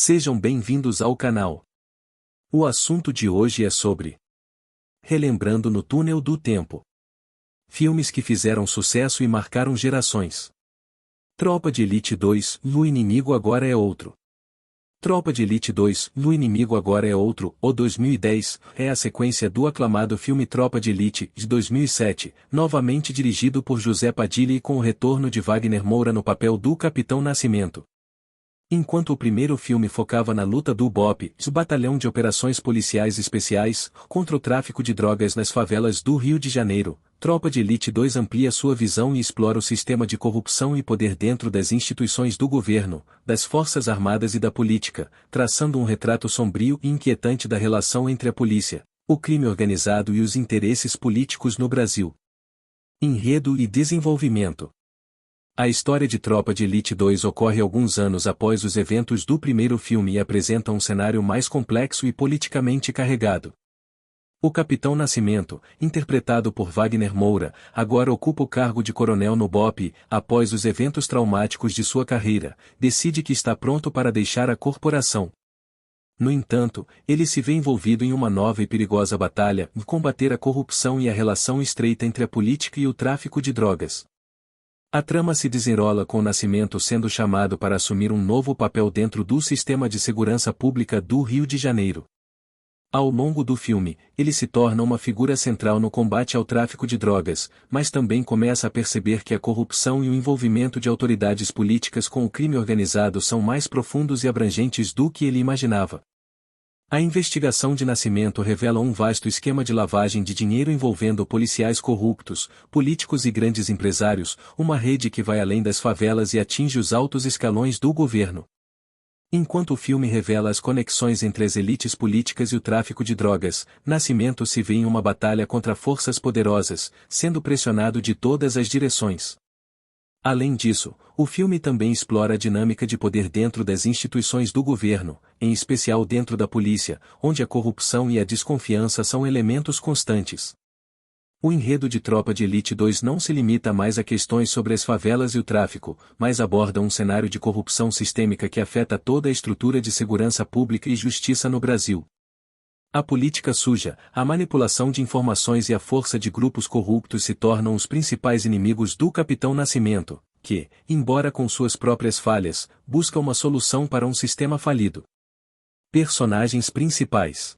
Sejam bem-vindos ao canal. O assunto de hoje é sobre Relembrando no Túnel do Tempo. Filmes que fizeram sucesso e marcaram gerações. Tropa de Elite 2, O Inimigo Agora é Outro. Tropa de Elite 2, O Inimigo Agora é Outro, ou 2010, é a sequência do aclamado filme Tropa de Elite, de 2007, novamente dirigido por José Padilha e com o retorno de Wagner Moura no papel do Capitão Nascimento. Enquanto o primeiro filme focava na luta do BOPE, Batalhão de Operações Policiais Especiais, contra o tráfico de drogas nas favelas do Rio de Janeiro, Tropa de Elite 2 amplia sua visão e explora o sistema de corrupção e poder dentro das instituições do governo, das Forças Armadas e da política, traçando um retrato sombrio e inquietante da relação entre a polícia, o crime organizado e os interesses políticos no Brasil. Enredo e desenvolvimento. A história de Tropa de Elite 2 ocorre alguns anos após os eventos do primeiro filme e apresenta um cenário mais complexo e politicamente carregado. O Capitão Nascimento, interpretado por Wagner Moura, agora ocupa o cargo de coronel no BOPE, após os eventos traumáticos de sua carreira, decide que está pronto para deixar a corporação. No entanto, ele se vê envolvido em uma nova e perigosa batalha em combater a corrupção e a relação estreita entre a política e o tráfico de drogas. A trama se desenrola com o Nascimento sendo chamado para assumir um novo papel dentro do sistema de segurança pública do Rio de Janeiro. Ao longo do filme, ele se torna uma figura central no combate ao tráfico de drogas, mas também começa a perceber que a corrupção e o envolvimento de autoridades políticas com o crime organizado são mais profundos e abrangentes do que ele imaginava. A investigação de Nascimento revela um vasto esquema de lavagem de dinheiro envolvendo policiais corruptos, políticos e grandes empresários, uma rede que vai além das favelas e atinge os altos escalões do governo. Enquanto o filme revela as conexões entre as elites políticas e o tráfico de drogas, Nascimento se vê em uma batalha contra forças poderosas, sendo pressionado de todas as direções. Além disso, o filme também explora a dinâmica de poder dentro das instituições do governo, em especial dentro da polícia, onde a corrupção e a desconfiança são elementos constantes. O enredo de Tropa de Elite 2 não se limita mais a questões sobre as favelas e o tráfico, mas aborda um cenário de corrupção sistêmica que afeta toda a estrutura de segurança pública e justiça no Brasil. A política suja, a manipulação de informações e a força de grupos corruptos se tornam os principais inimigos do Capitão Nascimento, que, embora com suas próprias falhas, busca uma solução para um sistema falido. Personagens principais.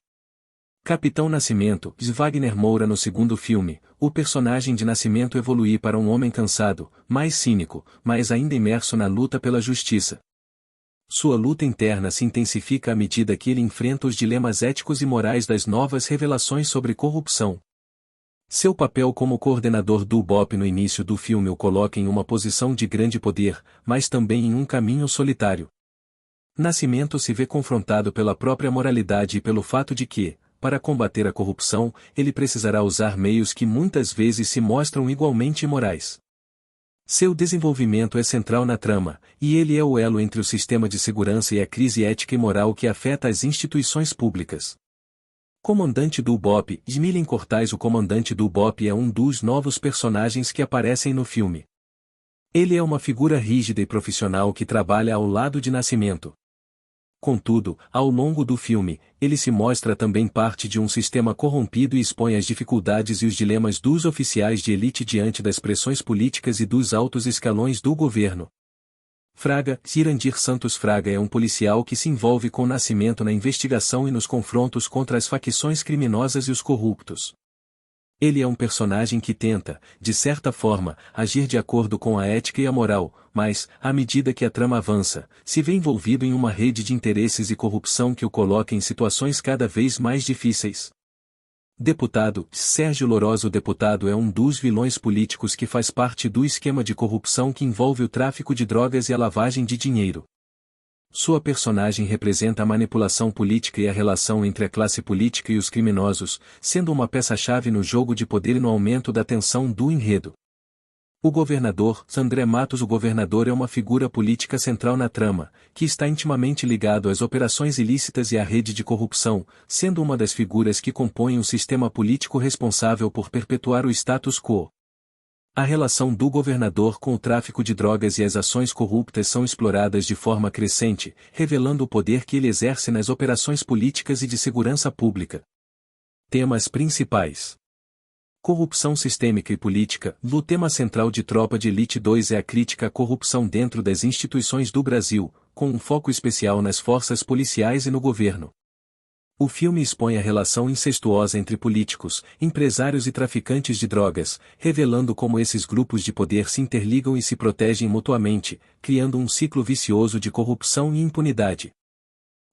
Capitão Nascimento, de Wagner Moura no segundo filme, o personagem de Nascimento evolui para um homem cansado, mais cínico, mas ainda imerso na luta pela justiça. Sua luta interna se intensifica à medida que ele enfrenta os dilemas éticos e morais das novas revelações sobre corrupção. Seu papel como coordenador do BOPE no início do filme o coloca em uma posição de grande poder, mas também em um caminho solitário. Nascimento se vê confrontado pela própria moralidade e pelo fato de que, para combater a corrupção, ele precisará usar meios que muitas vezes se mostram igualmente imorais. Seu desenvolvimento é central na trama, e ele é o elo entre o sistema de segurança e a crise ética e moral que afeta as instituições públicas. Comandante do BOPE, Milen Cortais. O comandante do BOPE é um dos novos personagens que aparecem no filme. Ele é uma figura rígida e profissional que trabalha ao lado de Nascimento. Contudo, ao longo do filme, ele se mostra também parte de um sistema corrompido e expõe as dificuldades e os dilemas dos oficiais de elite diante das pressões políticas e dos altos escalões do governo. Fraga, Cirandir Santos Fraga é um policial que se envolve com Nascimento na investigação e nos confrontos contra as facções criminosas e os corruptos. Ele é um personagem que tenta, de certa forma, agir de acordo com a ética e a moral, mas, à medida que a trama avança, se vê envolvido em uma rede de interesses e corrupção que o coloca em situações cada vez mais difíceis. Deputado, Sérgio Lourosa. O deputado é um dos vilões políticos que faz parte do esquema de corrupção que envolve o tráfico de drogas e a lavagem de dinheiro. Sua personagem representa a manipulação política e a relação entre a classe política e os criminosos, sendo uma peça-chave no jogo de poder e no aumento da tensão do enredo. O governador, André Matos. O governador é uma figura política central na trama, que está intimamente ligado às operações ilícitas e à rede de corrupção, sendo uma das figuras que compõem o sistema político responsável por perpetuar o status quo. A relação do governador com o tráfico de drogas e as ações corruptas são exploradas de forma crescente, revelando o poder que ele exerce nas operações políticas e de segurança pública. Temas principais: corrupção sistêmica e política. O tema central de Tropa de Elite 2 é a crítica à corrupção dentro das instituições do Brasil, com um foco especial nas forças policiais e no governo. O filme expõe a relação incestuosa entre políticos, empresários e traficantes de drogas, revelando como esses grupos de poder se interligam e se protegem mutuamente, criando um ciclo vicioso de corrupção e impunidade.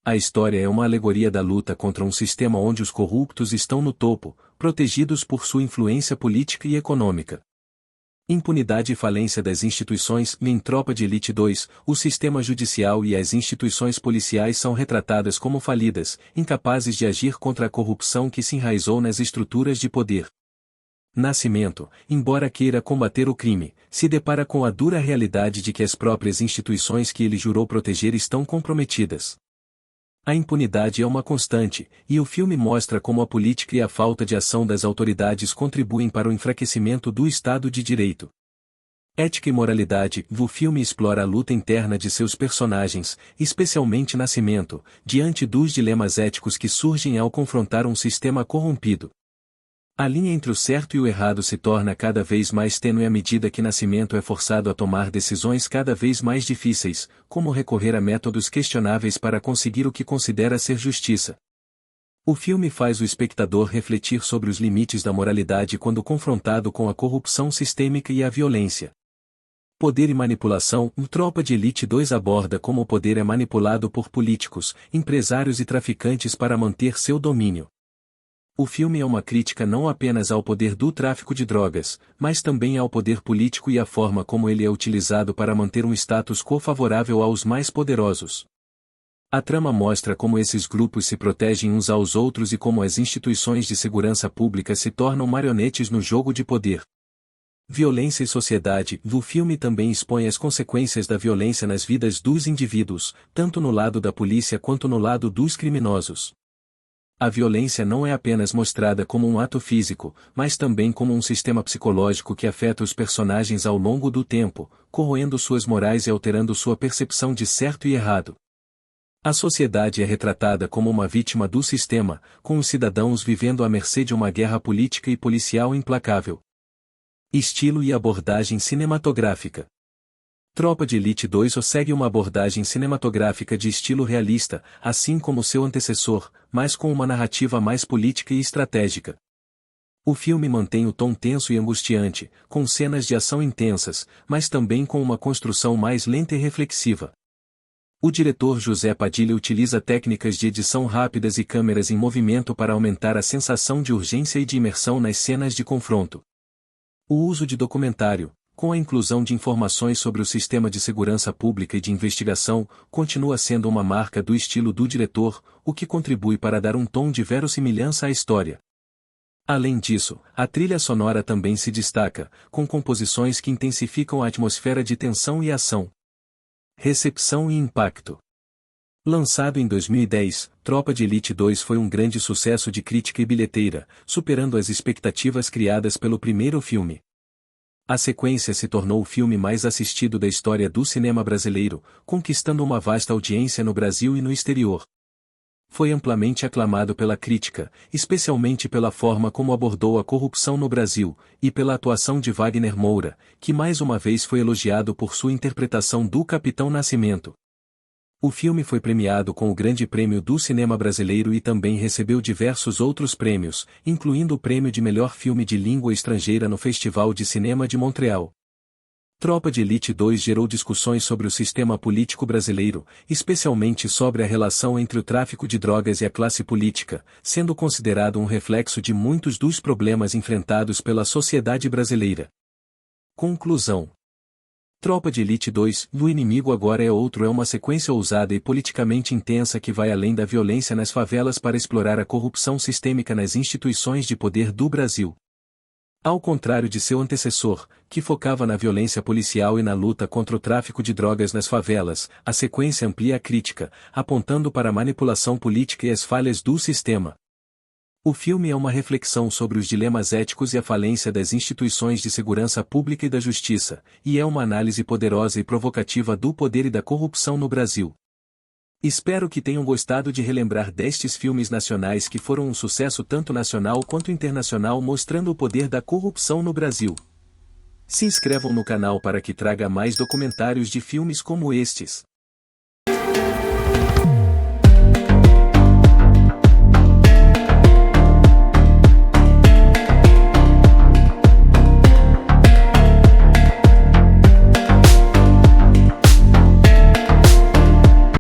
A história é uma alegoria da luta contra um sistema onde os corruptos estão no topo, protegidos por sua influência política e econômica. Impunidade e falência das instituições. Em Tropa de Elite 2, o sistema judicial e as instituições policiais são retratadas como falidas, incapazes de agir contra a corrupção que se enraizou nas estruturas de poder. Nascimento, embora queira combater o crime, se depara com a dura realidade de que as próprias instituições que ele jurou proteger estão comprometidas. A impunidade é uma constante, e o filme mostra como a política e a falta de ação das autoridades contribuem para o enfraquecimento do Estado de Direito. Ética e moralidade. O filme explora a luta interna de seus personagens, especialmente Nascimento, diante dos dilemas éticos que surgem ao confrontar um sistema corrompido. A linha entre o certo e o errado se torna cada vez mais tênue à medida que Nascimento é forçado a tomar decisões cada vez mais difíceis, como recorrer a métodos questionáveis para conseguir o que considera ser justiça. O filme faz o espectador refletir sobre os limites da moralidade quando confrontado com a corrupção sistêmica e a violência. Poder e manipulação. Tropa de Elite 2 aborda como o poder é manipulado por políticos, empresários e traficantes para manter seu domínio. O filme é uma crítica não apenas ao poder do tráfico de drogas, mas também ao poder político e à forma como ele é utilizado para manter um status quo favorável aos mais poderosos. A trama mostra como esses grupos se protegem uns aos outros e como as instituições de segurança pública se tornam marionetes no jogo de poder. Violência e sociedade. O filme também expõe as consequências da violência nas vidas dos indivíduos, tanto no lado da polícia quanto no lado dos criminosos. A violência não é apenas mostrada como um ato físico, mas também como um sistema psicológico que afeta os personagens ao longo do tempo, corroendo suas morais e alterando sua percepção de certo e errado. A sociedade é retratada como uma vítima do sistema, com os cidadãos vivendo à mercê de uma guerra política e policial implacável. Estilo e abordagem cinematográfica. Tropa de Elite 2 segue uma abordagem cinematográfica de estilo realista, assim como seu antecessor, mas com uma narrativa mais política e estratégica. O filme mantém o tom tenso e angustiante, com cenas de ação intensas, mas também com uma construção mais lenta e reflexiva. O diretor José Padilha utiliza técnicas de edição rápidas e câmeras em movimento para aumentar a sensação de urgência e de imersão nas cenas de confronto. O uso de documentário, com a inclusão de informações sobre o sistema de segurança pública e de investigação, continua sendo uma marca do estilo do diretor, o que contribui para dar um tom de verossimilhança à história. Além disso, a trilha sonora também se destaca, com composições que intensificam a atmosfera de tensão e ação. Recepção e impacto. Lançado em 2010, Tropa de Elite 2 foi um grande sucesso de crítica e bilheteira, superando as expectativas criadas pelo primeiro filme. A sequência se tornou o filme mais assistido da história do cinema brasileiro, conquistando uma vasta audiência no Brasil e no exterior. Foi amplamente aclamado pela crítica, especialmente pela forma como abordou a corrupção no Brasil, e pela atuação de Wagner Moura, que mais uma vez foi elogiado por sua interpretação do Capitão Nascimento. O filme foi premiado com o Grande Prêmio do Cinema Brasileiro e também recebeu diversos outros prêmios, incluindo o prêmio de melhor filme de língua estrangeira no Festival de Cinema de Montreal. Tropa de Elite 2 gerou discussões sobre o sistema político brasileiro, especialmente sobre a relação entre o tráfico de drogas e a classe política, sendo considerado um reflexo de muitos dos problemas enfrentados pela sociedade brasileira. Conclusão. Tropa de Elite 2, O Inimigo Agora é Outro é uma sequência ousada e politicamente intensa que vai além da violência nas favelas para explorar a corrupção sistêmica nas instituições de poder do Brasil. Ao contrário de seu antecessor, que focava na violência policial e na luta contra o tráfico de drogas nas favelas, a sequência amplia a crítica, apontando para a manipulação política e as falhas do sistema. O filme é uma reflexão sobre os dilemas éticos e a falência das instituições de segurança pública e da justiça, e é uma análise poderosa e provocativa do poder e da corrupção no Brasil. Espero que tenham gostado de relembrar destes filmes nacionais que foram um sucesso tanto nacional quanto internacional, mostrando o poder da corrupção no Brasil. Se inscrevam no canal para que traga mais documentários de filmes como estes.